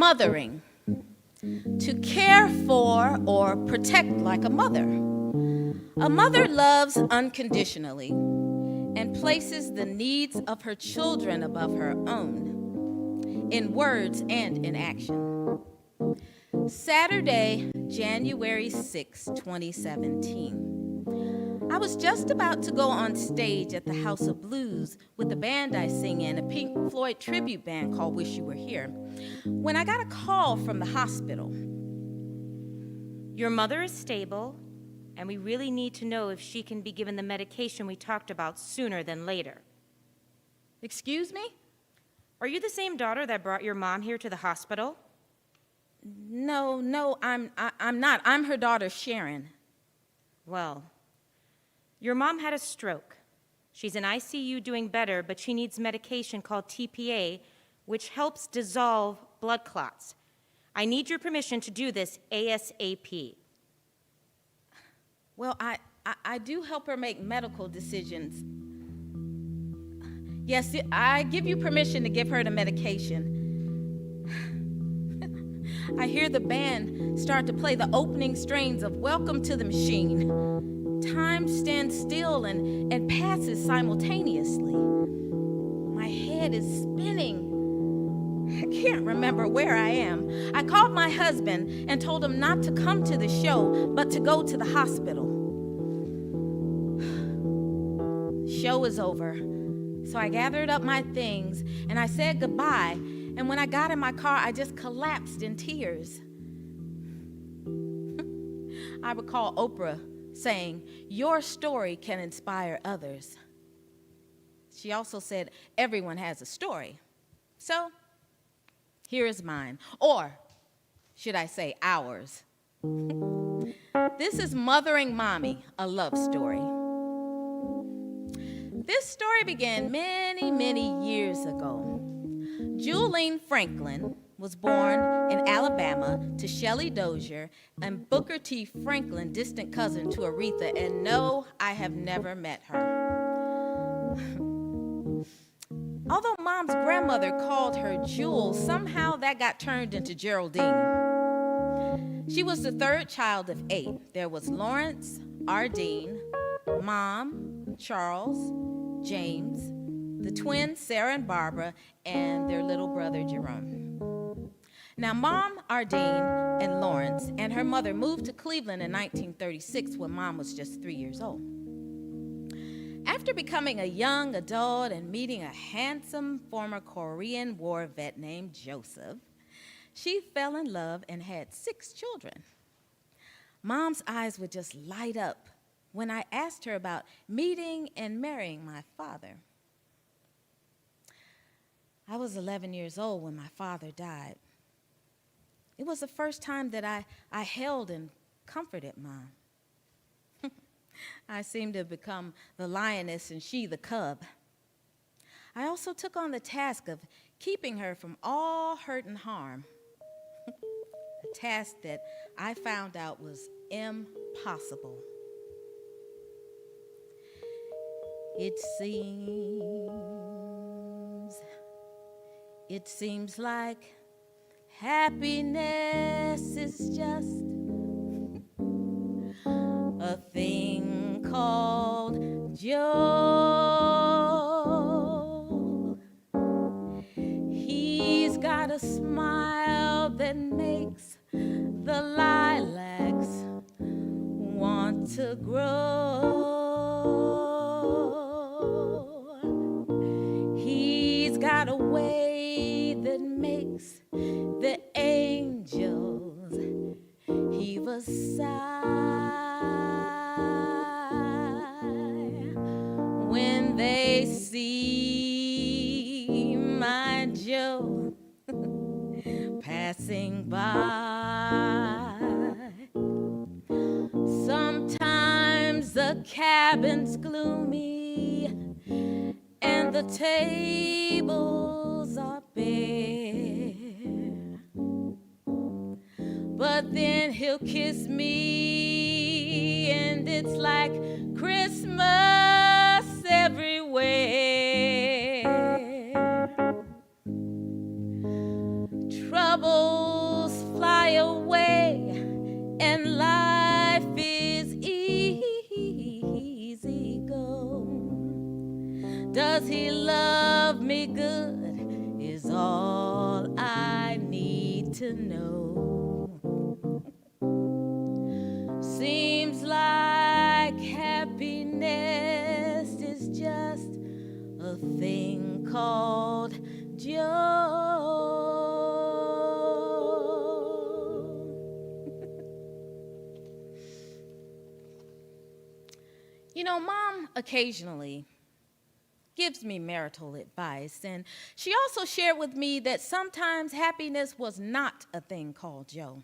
mothering, to care for or protect like a mother. A mother loves unconditionally and places the needs of her children above her own, in words and in action. Saturday, January 6, 2017. I was just about to go on stage at the House of Blues with the band I sing in, a Pink Floyd tribute band called Wish You Were Here, when I got a call from the hospital. Your mother is stable, and we really need to know if she can be given the medication we talked about sooner than later. Excuse me? Are you the same daughter that brought your mom here to the hospital? No, I'm not. I'm her daughter, Sharron. Well, your mom had a stroke. She's in ICU doing better, but she needs medication called TPA, which helps dissolve blood clots. I need your permission to do this ASAP. Well, I do help her make medical decisions. Yes, I give you permission to give her the medication. I hear the band start to play the opening strains of Welcome to the Machine. Time stands still and passes simultaneously. My head is spinning. I can't remember where I am. I called my husband and told him not to come to the show, but to go to the hospital. Show is over. So I gathered up my things and I said goodbye. And when I got in my car, I just collapsed in tears. I recall Oprah saying, "Your story can inspire others." She also said, "Everyone has a story." So, here is mine. Or, should I say, ours. This is Mothering Mommy, a love story. This story began many, many years ago. Julian Franklin was born in Alabama to Shelley Dozier and Booker T. Franklin, distant cousin to Aretha, and no, I have never met her. Although Mom's grandmother called her Jules, somehow that got turned into Geraldine. She was the third child of 8. There was Lawrence, Ardeen, Mom, Charles, James, the twins Sarah and Barbara, and their little brother Jerome. Now, Mom, Ardeen, and Lawrence and her mother moved to Cleveland in 1936 when Mom was just 3 years old. After becoming a young adult and meeting a handsome former Korean War vet named Joseph, she fell in love and had 6 children. Mom's eyes would just light up when I asked her about meeting and marrying my father. I was 11 years old when my father died. It was the first time that I held and comforted Mom. I seemed to have become the lioness and she the cub. I also took on the task of keeping her from all hurt and harm, a task that I found out was impossible. It seems like happiness is just a thing called Joe. He's got a smile that makes the lilacs want to grow. He's got a way that makes the angels heave a sigh when they see my Joe passing by. Sometimes the cabin's gloomy and the tables are bare, but then he'll kiss me and it's like Christmas everywhere. Trouble Does he love me good is all I need to know. Seems like happiness is just a thing called Joe. You know, Mom occasionally gives me marital advice, and she also shared with me that sometimes happiness was not a thing called Joe.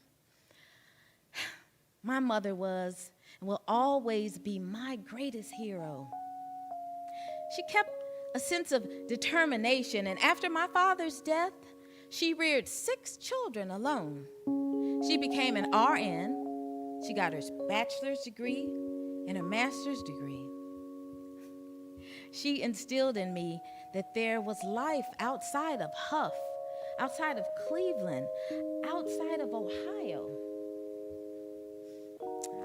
My mother was and will always be my greatest hero. She kept a sense of determination, and after my father's death, she reared 6 children alone. She became an RN. She got her bachelor's degree and a master's degree. She instilled in me that there was life outside of Huff, outside of Cleveland, outside of Ohio.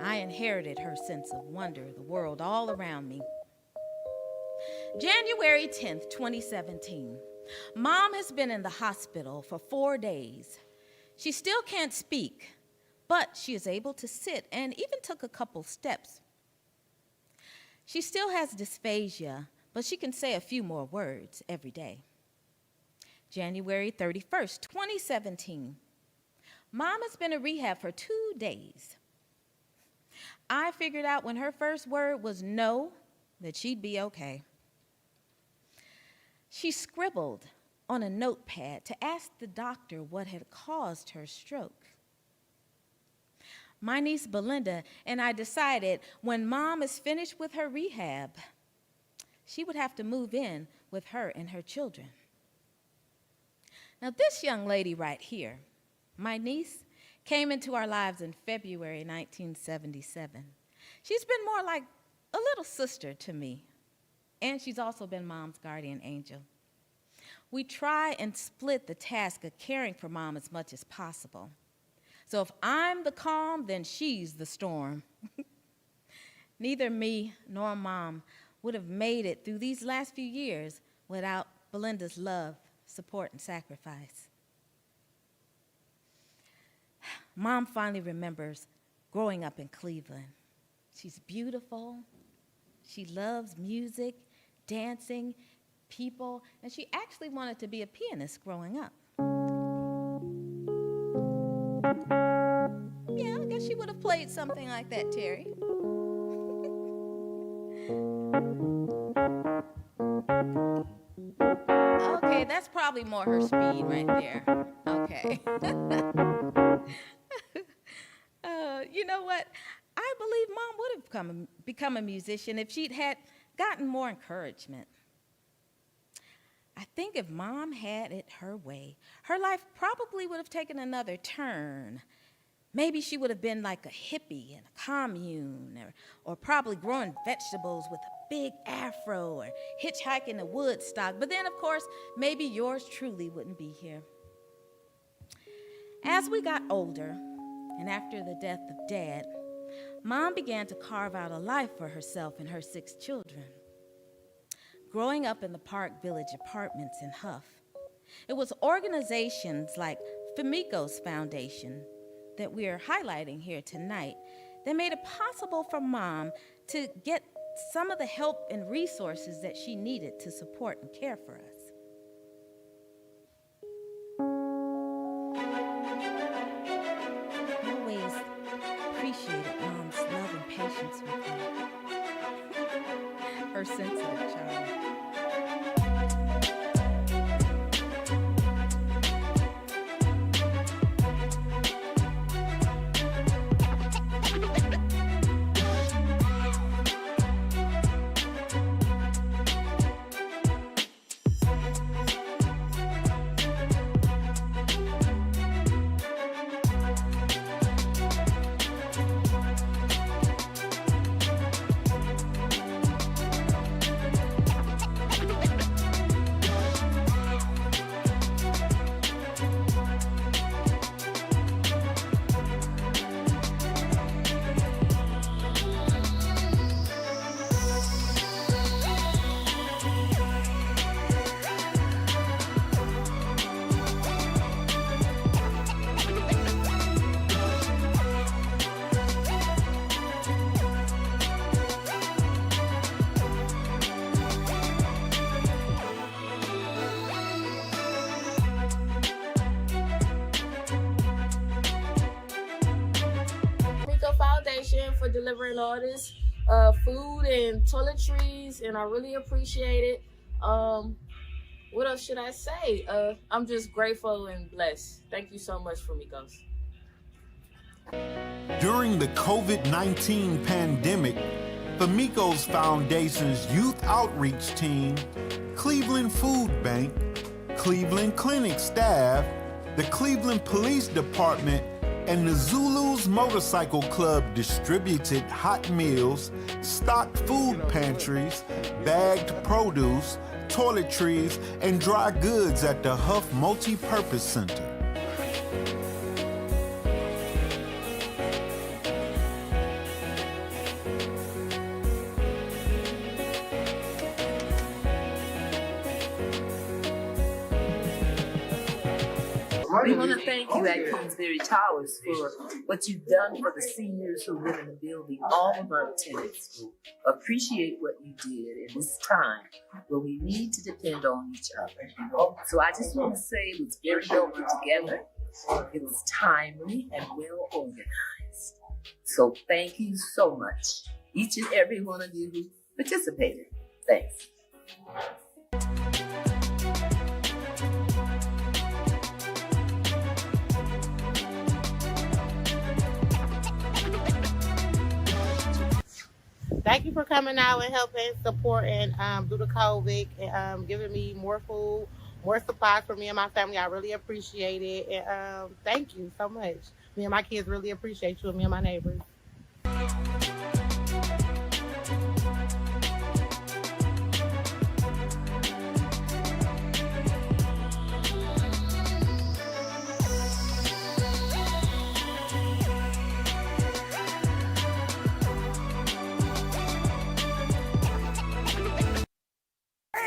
I inherited her sense of wonder, the world all around me. January 10th, 2017. Mom has been in the hospital for 4 days. She still can't speak, but she is able to sit and even took a couple steps. She still has dysphagia, but she can say a few more words every day. January 31st, 2017. Mom has been in rehab for 2 days. I figured out when her first word was no, that she'd be okay. She scribbled on a notepad to ask the doctor what had caused her stroke. My niece Belinda and I decided when Mom is finished with her rehab, she would have to move in with her and her children. Now, this young lady right here, my niece, came into our lives in February 1977. She's been more like a little sister to me, and she's also been Mom's guardian angel. We try and split the task of caring for Mom as much as possible. So if I'm the calm, then she's the storm. Neither me nor Mom would have made it through these last few years without Belinda's love, support, and sacrifice. Mom finally remembers growing up in Cleveland. She's beautiful. She loves music, dancing, people, and she actually wanted to be a pianist growing up. Yeah, I guess she would have played something like that, Terry. Okay, that's probably more her speed right there. Okay. You know what? I believe Mom would have become a musician if she'd had gotten more encouragement. I think if Mom had it her way, her life probably would have taken another turn. Maybe she would have been like a hippie in a commune, or probably growing vegetables with a big afro, or hitchhiking to Woodstock. But then, of course, maybe yours truly wouldn't be here. As we got older, and after the death of Dad, Mom began to carve out a life for herself and her 6 children. Growing up in the Park Village apartments in Huff, it was organizations like Famico's Foundation that we are highlighting here tonight that made it possible for Mom to get some of the help and resources that she needed to support and care for us. I always appreciated Mom's love and patience with me. Her sensitive child. delivering all this food and toiletries, and I really appreciate it. What else should I say? I'm just grateful and blessed. Thank you so much, Famigos. During the COVID-19 pandemic, Famigos Foundation's youth outreach team, Cleveland Food Bank, Cleveland Clinic staff, the Cleveland Police Department, and the Zulus Motorcycle Club distributed hot meals, stocked food pantries, bagged produce, toiletries, and dry goods at the Huff Multi-Purpose Center. We want to thank you at Kingsbury Towers for what you've done for the seniors who live in the building. All of our tenants will appreciate what you did in this time when we need to depend on each other. So I just want to say it was very well put together. It was timely and well organized. So thank you so much, each and every one of you who participated. Thanks. Thank you for coming out and helping, supporting through the COVID, and giving me more food, more supplies for me and my family. I really appreciate it. And thank you so much. Me and my kids really appreciate you, and me and my neighbors.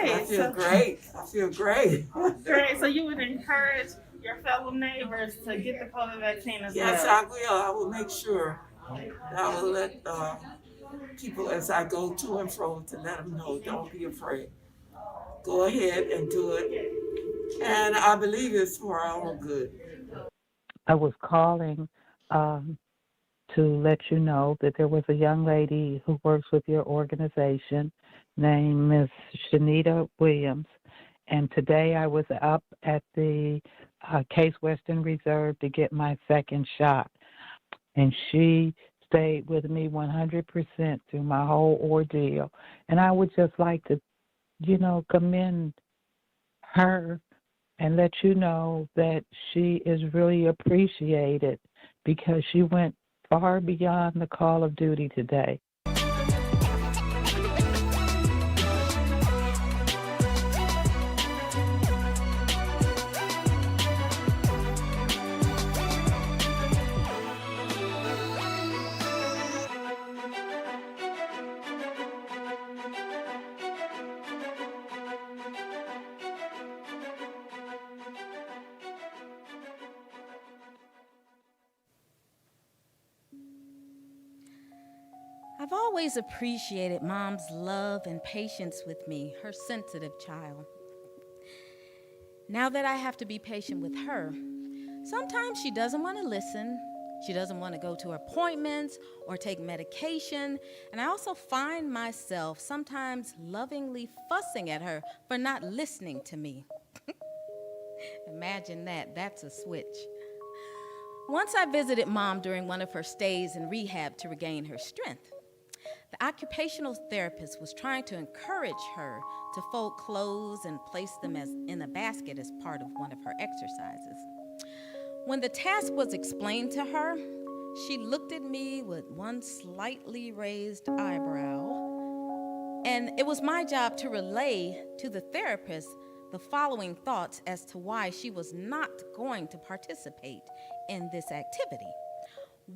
I feel great. I feel great. Great. So you would encourage your fellow neighbors to get the COVID vaccine as Yes, well? I will. I will make sure that I will let people as I go to and fro to let them know, don't be afraid. Go ahead and do it. And I believe it's for our own good. I was calling to let you know that there was a young lady who works with your organization named Miss Shanita Williams. And today I was up at the Case Western Reserve to get my second shot. And she stayed with me 100% through my whole ordeal. And I would just like to, commend her and let you know that she is really appreciated because she went far beyond the call of duty today. I've always appreciated Mom's love and patience with me, her sensitive child. Now that I have to be patient with her, sometimes she doesn't want to listen. She doesn't want to go to appointments or take medication. And I also find myself sometimes lovingly fussing at her for not listening to me. Imagine that. That's a switch. Once I visited Mom during one of her stays in rehab to regain her strength. The occupational therapist was trying to encourage her to fold clothes and place them in a basket as part of one of her exercises. When the task was explained to her, she looked at me with one slightly raised eyebrow, and it was my job to relay to the therapist the following thoughts as to why she was not going to participate in this activity.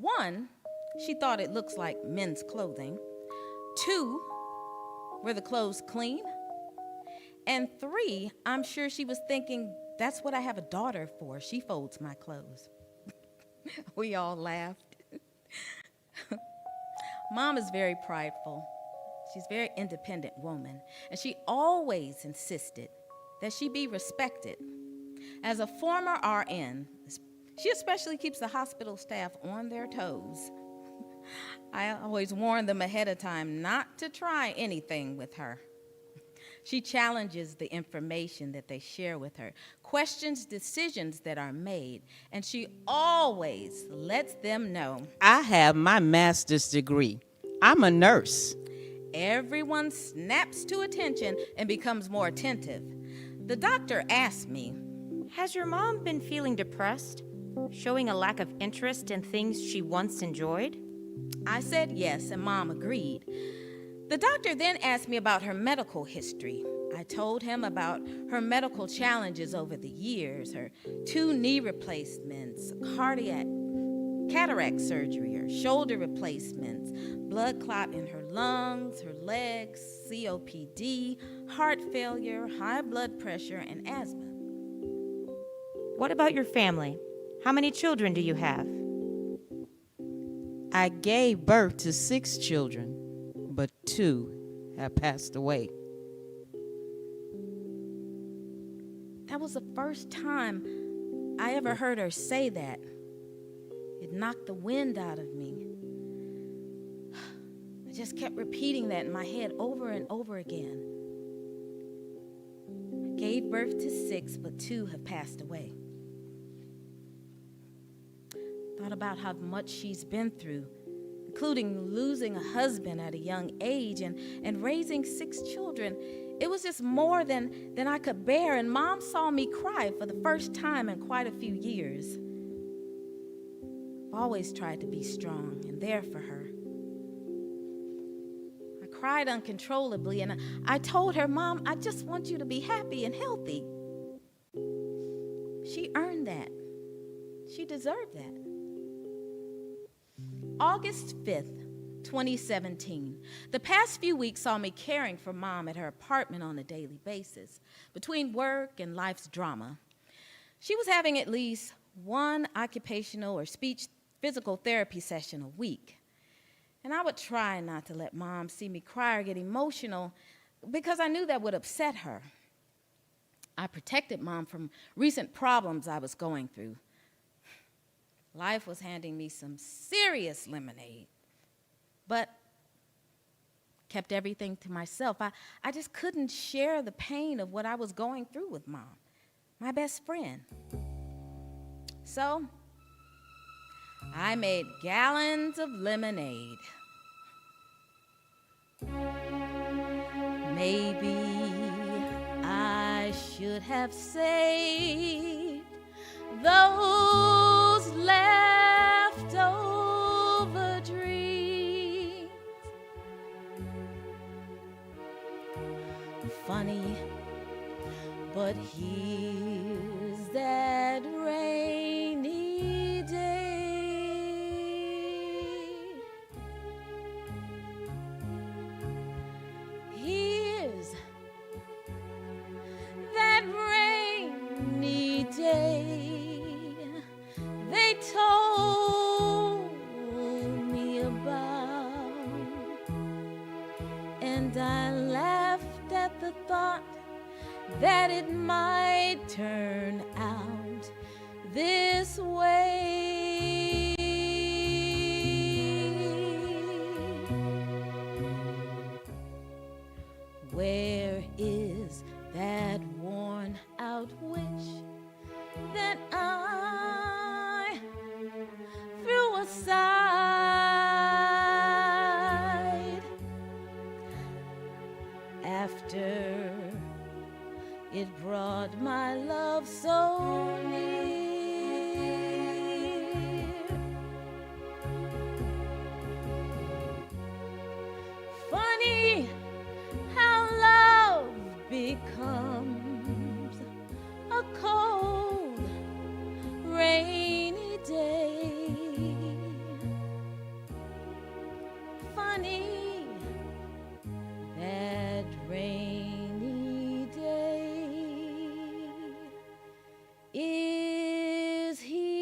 1, she thought it looks like men's clothing. 2, were the clothes clean? And 3, I'm sure she was thinking, that's what I have a daughter for. She folds my clothes. We all laughed. Mom is very prideful. She's a very independent woman, and she always insisted that she be respected. As a former RN, she especially keeps the hospital staff on their toes. I always warn them ahead of time not to try anything with her. She challenges the information that they share with her, questions decisions that are made, and she always lets them know. I have my master's degree. I'm a nurse. Everyone snaps to attention and becomes more attentive. The doctor asked me, Has your mom been feeling depressed? Showing a lack of interest in things she once enjoyed? I said yes, and Mom agreed. The doctor then asked me about her medical history. I told him about her medical challenges over the years, her 2 knee replacements, cataract surgery, her shoulder replacements, blood clot in her lungs, her legs, COPD, heart failure, high blood pressure, and asthma. What about your family? How many children do you have? I gave birth to 6 children, but 2 have passed away. That was the first time I ever heard her say that. It knocked the wind out of me. I just kept repeating that in my head over and over again. I gave birth to 6, but 2 have passed away. Thought about how much she's been through, including losing a husband at a young age and raising 6 children. It was just more than I could bear, and Mom saw me cry for the first time in quite a few years. I've always tried to be strong and there for her. I cried uncontrollably, and I told her, Mom, I just want you to be happy and healthy. She earned that. She deserved that. August 5th, 2017. The past few weeks saw me caring for Mom at her apartment on a daily basis, between work and life's drama. She was having at least 1 occupational or speech physical therapy session a week. And I would try not to let Mom see me cry or get emotional because I knew that would upset her. I protected Mom from recent problems I was going through. Life was handing me some serious lemonade, but kept everything to myself. I just couldn't share the pain of what I was going through with Mom, my best friend. So I made gallons of lemonade. Maybe I should have saved those leftover dreams. Funny, but here's that rainy day. Here's that rainy day they told me about, and I laughed at the thought that it might turn out this way. Where is that worn out wish that I threw aside after it brought my love so near? Funny how love becomes a cold, rainy day. Funny that rainy day is here.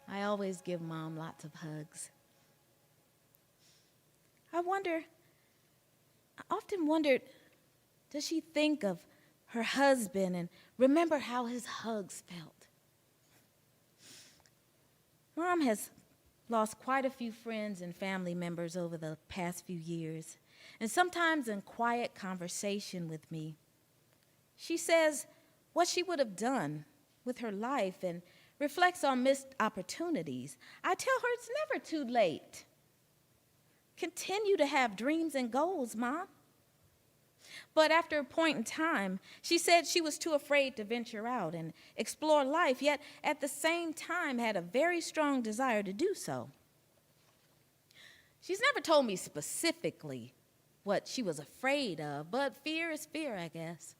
I always give Mom lots of hugs. I often wondered Does she think of her husband and remember how his hugs felt? Mom has lost quite a few friends and family members over the past few years, and sometimes in quiet conversation with me, she says what she would have done with her life and reflects on missed opportunities. I tell her it's never too late. Continue to have dreams and goals, Mom. But after a point in time, she said she was too afraid to venture out and explore life, yet at the same time had a very strong desire to do so. She's never told me specifically what she was afraid of, but fear is fear, I guess.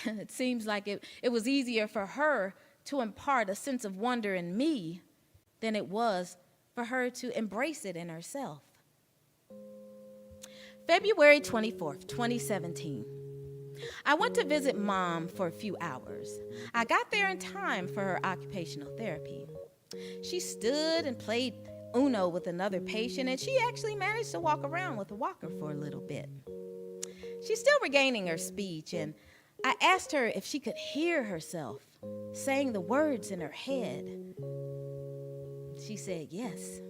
It seems like it was easier for her to impart a sense of wonder in me than it was for her to embrace it in herself. February 24th, 2017. I went to visit Mom for a few hours. I got there in time for her occupational therapy. She stood and played Uno with another patient, and she actually managed to walk around with a walker for a little bit. She's still regaining her speech, and I asked her if she could hear herself saying the words in her head. She said yes.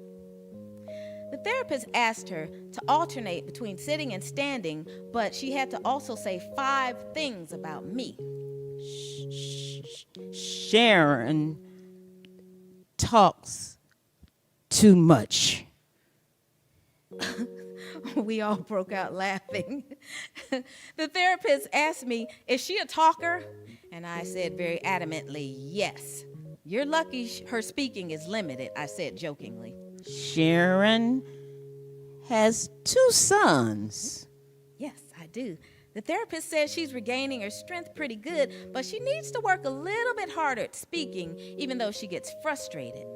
The therapist asked her to alternate between sitting and standing, but she had to also say 5 things about me. Sharron talks too much. We all broke out laughing. The therapist asked me, is she a talker? And I said very adamantly, yes. You're lucky her speaking is limited, I said jokingly. Sharron has 2 sons. Yes, I do. The therapist says she's regaining her strength pretty good, but she needs to work a little bit harder at speaking, even though she gets frustrated.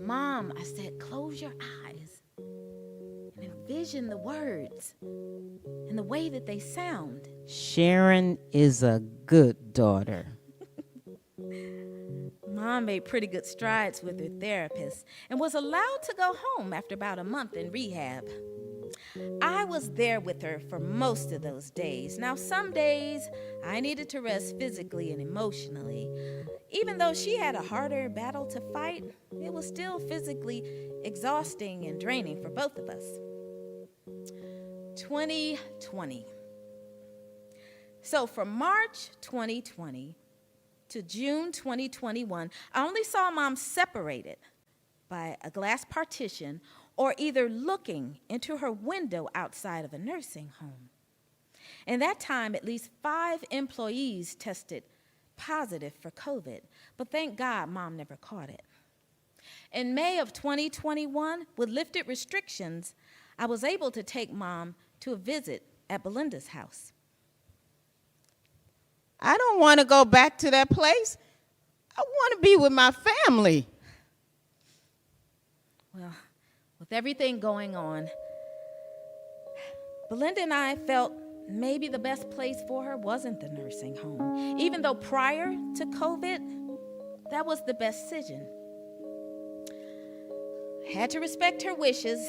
Mom, I said, close your eyes and envision the words and the way that they sound. Sharron is a good daughter. Mom made pretty good strides with her therapist and was allowed to go home after about a month in rehab. I was there with her for most of those days. Now, some days I needed to rest physically and emotionally. Even though she had a harder battle to fight, it was still physically exhausting and draining for both of us. 2020. So from March 2020 to June 2021, I only saw Mom separated by a glass partition or either looking into her window outside of a nursing home. In that time, at least 5 employees tested positive for COVID, but thank God Mom never caught it. In May of 2021, with lifted restrictions, I was able to take Mom to a visit at Belinda's house. I don't want to go back to that place. I want to be with my family. Well, with everything going on, Belinda and I felt maybe the best place for her wasn't the nursing home. Even though prior to COVID, that was the best decision. I had to respect her wishes,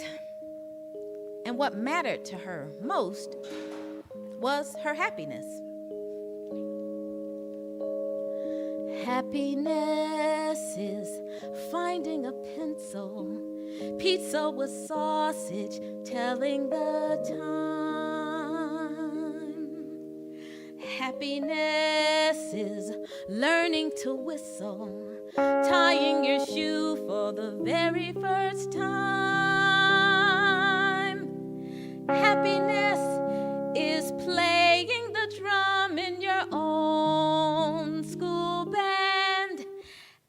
and what mattered to her most was her happiness. Happiness is finding a pencil, pizza with sausage, telling the time. Happiness is learning to whistle, tying your shoe for the very first time. Happiness is playing the drum in your own school band,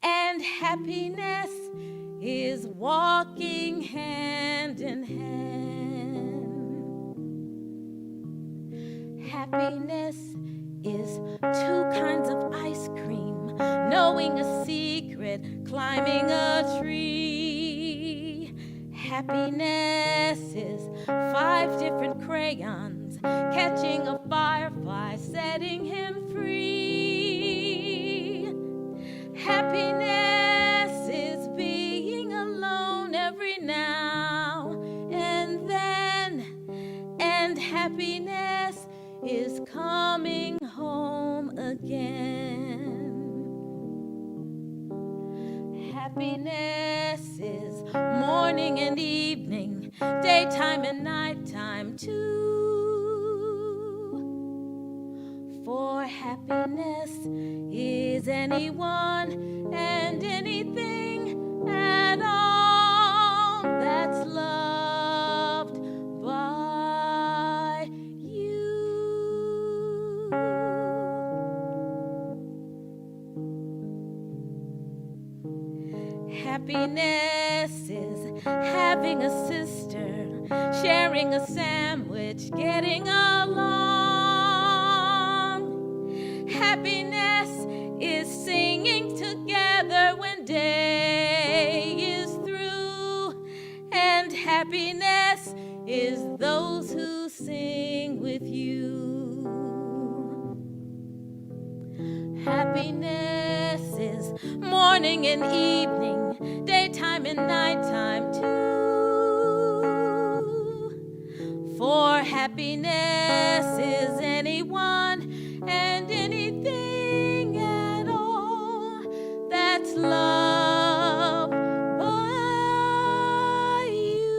and happiness is walking hand in hand. Happiness is 2 kinds of ice cream, knowing a secret, climbing a tree. Happiness is 5 different crayons, catching a firefly, setting him free. Happiness is being alone every now and then, and happiness is again. Happiness is morning and evening, daytime and nighttime too. For happiness is anyone and anything at all that's loved by you. Happiness is having a sister, sharing a sandwich, getting along. Happiness is singing together when day is through. And happiness is those who sing with you. Happiness is morning and evening, daytime and nighttime too. For happiness is anyone and anything at all that's loved by you.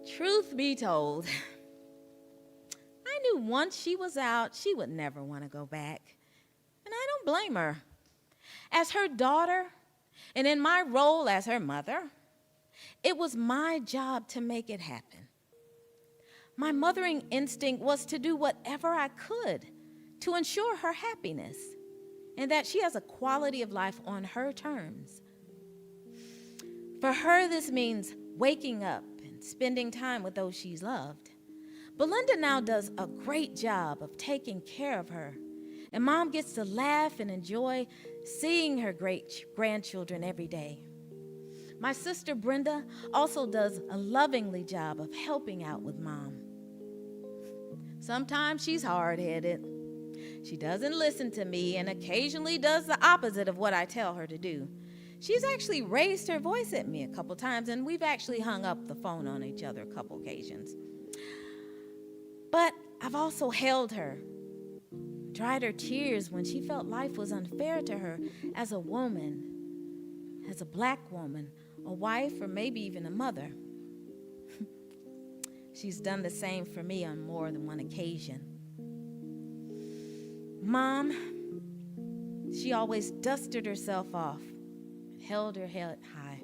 Truth be told, I knew once she was out, she would never want to go back. And I don't blame her. As her daughter, and in my role as her mother, it was my job to make it happen. My mothering instinct was to do whatever I could to ensure her happiness and that she has a quality of life on her terms. For her, this means waking up and spending time with those she's loved. Belinda now does a great job of taking care of her, and Mom gets to laugh and enjoy seeing her great grandchildren every day. My sister Brenda also does a lovingly job of helping out with Mom. Sometimes she's hard-headed. She doesn't listen to me and occasionally does the opposite of what I tell her to do. She's actually raised her voice at me a couple times, and we've actually hung up the phone on each other a couple occasions. But I've also held her, dried her tears when she felt life was unfair to her as a woman, as a black woman, a wife, or maybe even a mother. She's done the same for me on more than one occasion. Mom, she always dusted herself off and held her head high.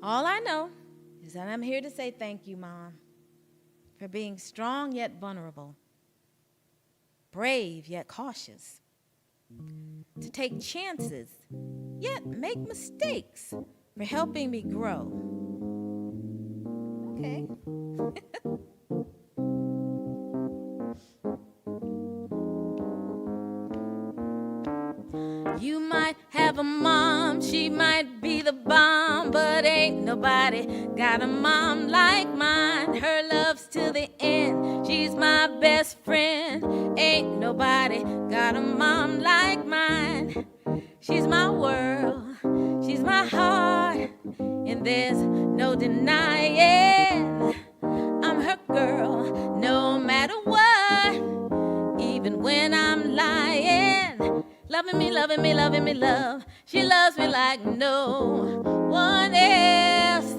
All I know is that I'm here to say thank you, Mom, for being strong yet vulnerable, brave yet cautious, to take chances yet make mistakes, for helping me grow. Okay. You might have a mom, she might be the bomb, but ain't nobody got a mom like mine. Her love's to the end, she's my best friend. Ain't nobody got a mom like mine. She's my world, she's my heart, and there's no denying I'm her girl, no matter what, even when I'm lying. Loving me, loving me, loving me, love. She loves me like no one else.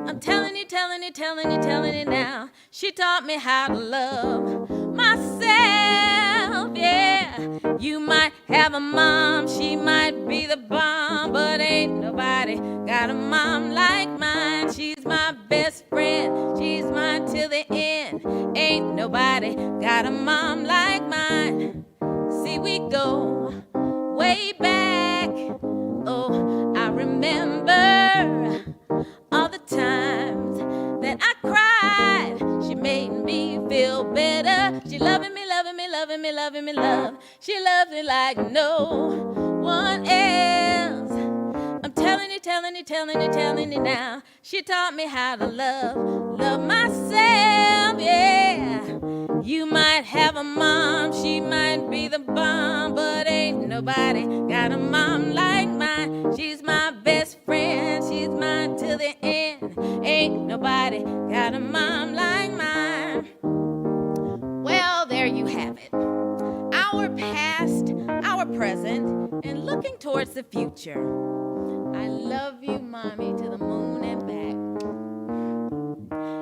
I'm telling you, telling you, telling you, telling you now. She taught me how to love myself, yeah. You might have a mom, she might be the bomb, but ain't nobody got a mom like mine. She's my best friend, she's mine till the end. Ain't nobody got a mom like mine. See, we go way back. Oh, I remember all the times that I cried. She made me feel better. She loving me, loving me, loving me, loving me, love. She loves me like no one else. I'm telling you, telling you, telling you, telling you now. She taught me how to love myself, yeah. You might have a mom, she might be the bomb, but ain't nobody got a mom like mine. She's my best friend, she's mine till the end. got a mom like mine. Well, there you have it. Our past, our present, and looking towards the future. I love you, mommy, to the moon and back.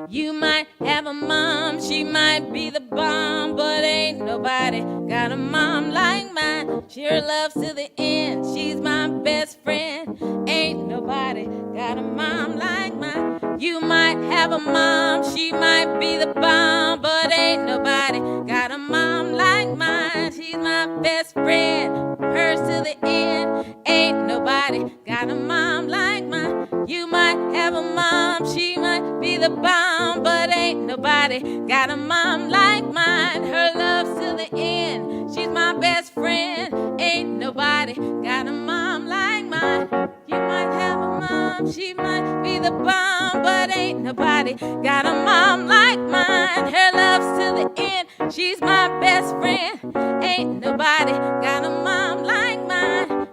You might have a mom, she might be the bomb, but ain't nobody got a mom like mine. Sure loves to the end, she's my best friend. Ain't nobody got a mom like mine. You might have a mom, she might be the bomb, but ain't nobody got a mom like mine. She's my best friend, hers to the end. Ain't nobody got a mom like mine. You might have a mom, she might be the bomb, but ain't nobody got a mom like mine. Her love's to the end, she's my best friend. Ain't nobody got a mom like mine. You might have a mom, she might be the bomb, but ain't nobody got a mom like mine. Her love's to the end, she's my best friend. Ain't nobody got a mom like mine.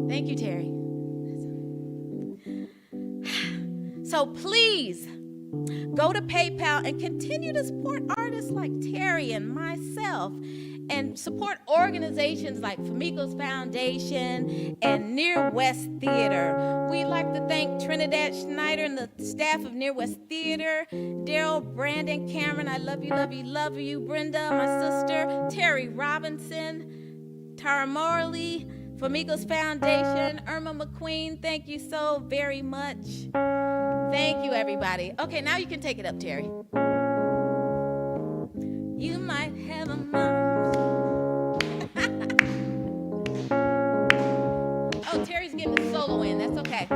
Thank you, Terry. So please go to PayPal and continue to support artists like Terry and myself, and support organizations like Famiko's Foundation and Near West Theater. We'd like to thank Trinidad Schneider and the staff of Near West Theater, Daryl, Brandon, Cameron, I love you, love you, love you, Brenda, my sister, Terry Robinson, Tara Morley, Famiko's Foundation, Irma McQueen, thank you so very much. Thank you, everybody. Okay, now you can take it up, Terry. You might have a mom. Oh, Terry's getting the solo in. That's okay.